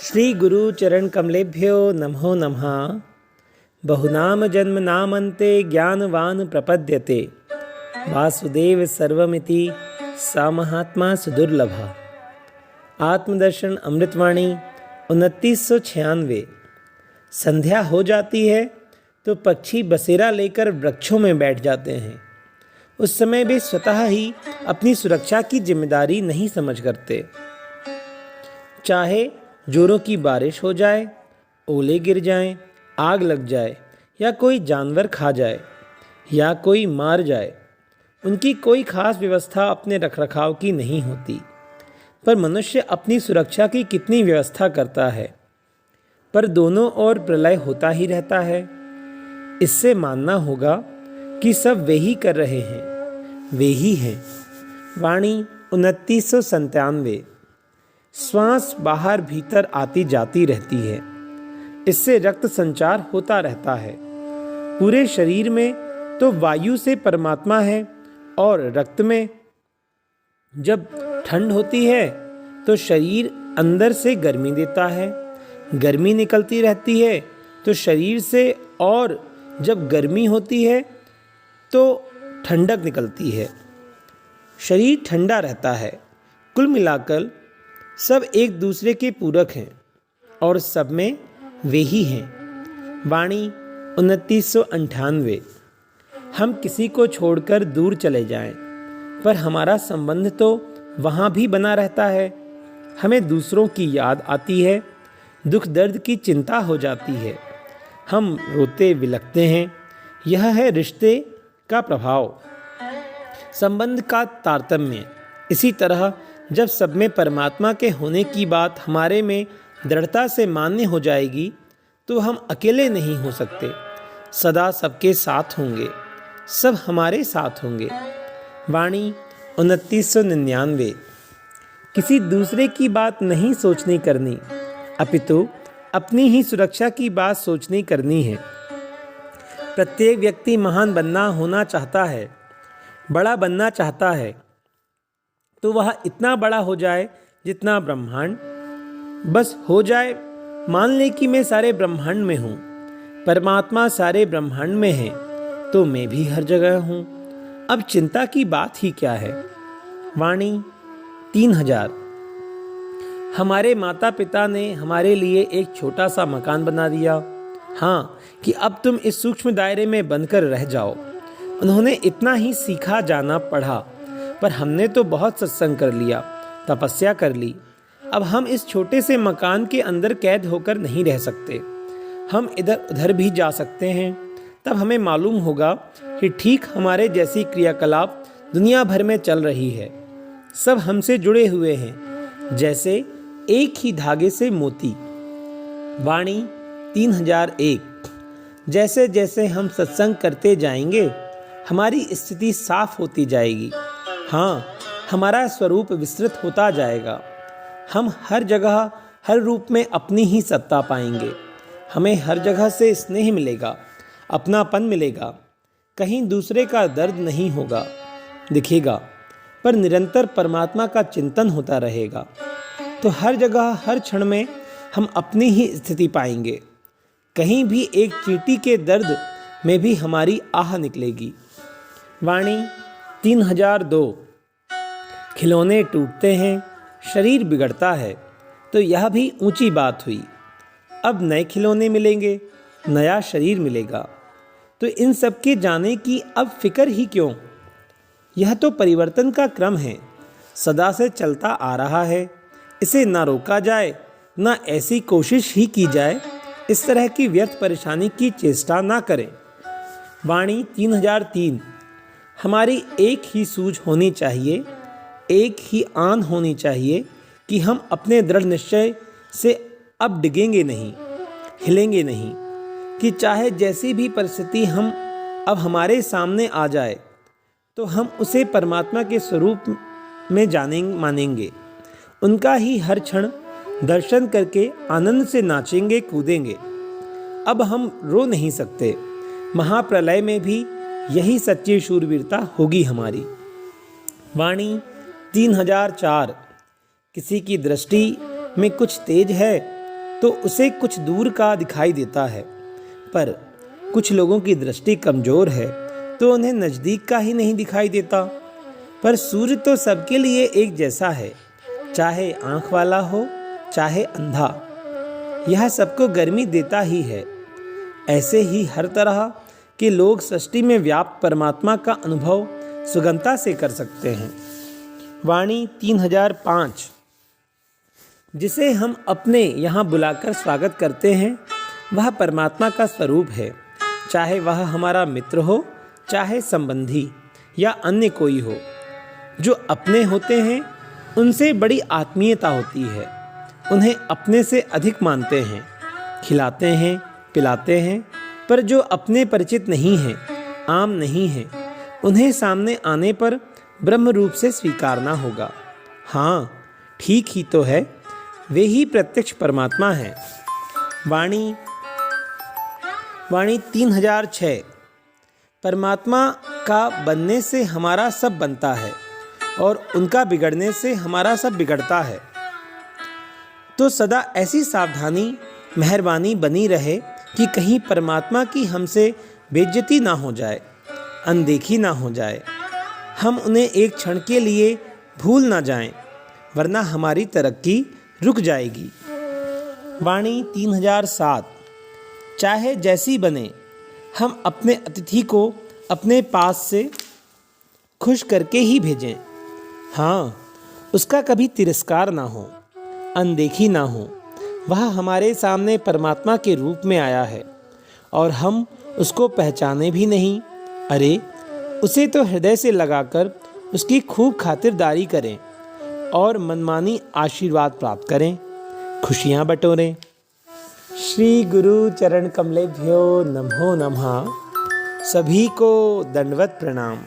श्री गुरु चरण कमलेभ्यो नमो नमः। बहुनाम जन्म नामन्ते ज्ञानवान प्रपद्यते वासुदेव सर्वमिति सा महात्मा सुदुर्लभा। आत्मदर्शन अमृतवाणी 2996। संध्या हो जाती है तो पक्षी बसेरा लेकर वृक्षों में बैठ जाते हैं। उस समय वे स्वतः ही अपनी सुरक्षा की जिम्मेदारी नहीं समझ करते। चाहे जोरों की बारिश हो जाए, ओले गिर जाएं, आग लग जाए या कोई जानवर खा जाए या कोई मार जाए, उनकी कोई खास व्यवस्था अपने रखरखाव की नहीं होती। पर मनुष्य अपनी सुरक्षा की कितनी व्यवस्था करता है, पर दोनों ओर प्रलय होता ही रहता है। इससे मानना होगा कि सब वे ही कर रहे हैं, वे ही हैं। वाणी 2997। श्वास बाहर भीतर आती जाती रहती है, इससे रक्त संचार होता रहता है। पूरे शरीर में तो वायु से परमात्मा है और रक्त में जब ठंड होती है तो शरीर अंदर से गर्मी देता है, गर्मी निकलती रहती है तो शरीर से, और जब गर्मी होती है तो ठंडक निकलती है, शरीर ठंडा रहता है। कुल मिलाकर सब एक दूसरे के पूरक हैं और सब में वे ही हैं। वाणी 2998। हम किसी को छोड़कर दूर चले जाएं, पर हमारा संबंध तो वहाँ भी बना रहता है। हमें दूसरों की याद आती है, दुख दर्द की चिंता हो जाती है, हम रोते विलखते हैं। यह है रिश्ते का प्रभाव, संबंध का तारतम्य। इसी तरह जब सब में परमात्मा के होने की बात हमारे में दृढ़ता से मान्य हो जाएगी तो हम अकेले नहीं हो सकते, सदा सबके साथ होंगे, सब हमारे साथ होंगे। वाणी 2999। किसी दूसरे की बात नहीं सोचनी करनी, अपितु अपनी ही सुरक्षा की बात सोचनी करनी है। प्रत्येक व्यक्ति महान होना चाहता है, बड़ा बनना चाहता है, तो वह इतना बड़ा हो जाए जितना ब्रह्मांड बस हो जाए। मान ले कि मैं सारे ब्रह्मांड में हूँ, परमात्मा सारे ब्रह्मांड में है, तो मैं भी हर जगह हूँ। अब चिंता की बात ही क्या है। वाणी 3000। हमारे माता पिता ने हमारे लिए एक छोटा सा मकान बना दिया, हाँ, कि अब तुम इस सूक्ष्म दायरे में बनकर रह जाओ। उन्होंने इतना ही सीखा, जाना, पढ़ा, पर हमने तो बहुत सत्संग कर लिया, तपस्या कर ली। अब हम इस छोटे से मकान के अंदर कैद होकर नहीं रह सकते, हम इधर उधर भी जा सकते हैं। तब हमें मालूम होगा कि ठीक हमारे जैसी क्रियाकलाप दुनिया भर में चल रही है। सब हमसे जुड़े हुए हैं, जैसे एक ही धागे से मोती। वाणी 3001। जैसे जैसे हम सत्संग करते जाएंगे हमारी स्थिति साफ होती जाएगी, हाँ, हमारा स्वरूप विस्तृत होता जाएगा। हम हर जगह हर रूप में अपनी ही सत्ता पाएंगे। हमें हर जगह से स्नेह मिलेगा, अपनापन मिलेगा, कहीं दूसरे का दर्द नहीं होगा दिखेगा, पर निरंतर परमात्मा का चिंतन होता रहेगा। तो हर जगह हर क्षण में हम अपनी ही स्थिति पाएंगे। कहीं भी एक चींटी के दर्द में भी हमारी आह निकलेगी। वाणी 3002। खिलौने टूटते हैं, शरीर बिगड़ता है, तो यह भी ऊंची बात हुई। अब नए खिलौने मिलेंगे, नया शरीर मिलेगा, तो इन सब के जाने की अब फिक्र ही क्यों। यह तो परिवर्तन का क्रम है, सदा से चलता आ रहा है। इसे ना रोका जाए, ना ऐसी कोशिश ही की जाए, इस तरह की व्यर्थ परेशानी की चेष्टा ना करें। वाणी 3003। हमारी एक ही सूझ होनी चाहिए, एक ही आन होनी चाहिए कि हम अपने दृढ़ निश्चय से अब डिगेंगे नहीं, हिलेंगे नहीं, कि चाहे जैसी भी परिस्थिति हम अब हमारे सामने आ जाए तो हम उसे परमात्मा के स्वरूप में मानेंगे। उनका ही हर क्षण दर्शन करके आनंद से नाचेंगे, कूदेंगे। अब हम रो नहीं सकते। महाप्रलय में भी यही सच्ची शूरवीरता होगी हमारी। वाणी 3004। किसी की दृष्टि में कुछ तेज है तो उसे कुछ दूर का दिखाई देता है, पर कुछ लोगों की दृष्टि कमज़ोर है तो उन्हें नज़दीक का ही नहीं दिखाई देता। पर सूर्य तो सबके लिए एक जैसा है, चाहे आँख वाला हो चाहे अंधा, यह सबको गर्मी देता ही है। ऐसे ही हर तरह के लोग सृष्टि में व्याप्त परमात्मा का अनुभव सुगमता से कर सकते हैं। वाणी 3005, जिसे हम अपने यहाँ बुलाकर स्वागत करते हैं, वह परमात्मा का स्वरूप है, चाहे वह हमारा मित्र हो चाहे संबंधी या अन्य कोई हो। जो अपने होते हैं उनसे बड़ी आत्मीयता होती है, उन्हें अपने से अधिक मानते हैं, खिलाते हैं पिलाते हैं। पर जो अपने परिचित नहीं हैं, आम नहीं हैं, उन्हें सामने आने पर ब्रह्म रूप से स्वीकारना होगा। हाँ, ठीक ही तो है, वे ही प्रत्यक्ष परमात्मा हैं। वाणी 3006, परमात्मा का बनने से हमारा सब बनता है और उनका बिगड़ने से हमारा सब बिगड़ता है। तो सदा ऐसी सावधानी मेहरबानी बनी रहे कि कहीं परमात्मा की हमसे बेइज्जती ना हो जाए, अनदेखी ना हो जाए। हम उन्हें एक क्षण के लिए भूल ना जाएं, वरना हमारी तरक्की रुक जाएगी। वाणी 3007, चाहे जैसी बने, हम अपने अतिथि को अपने पास से खुश करके ही भेजें। हाँ, उसका कभी तिरस्कार ना हो, अनदेखी ना हो। वह हमारे सामने परमात्मा के रूप में आया है और हम उसको पहचाने भी नहीं। अरे, उसे तो हृदय से लगाकर उसकी खूब खातिरदारी करें और मनमानी आशीर्वाद प्राप्त करें, खुशियाँ बटोरें। श्री गुरु चरण कमलेभ्यो नमो नमः। सभी को दंडवत प्रणाम।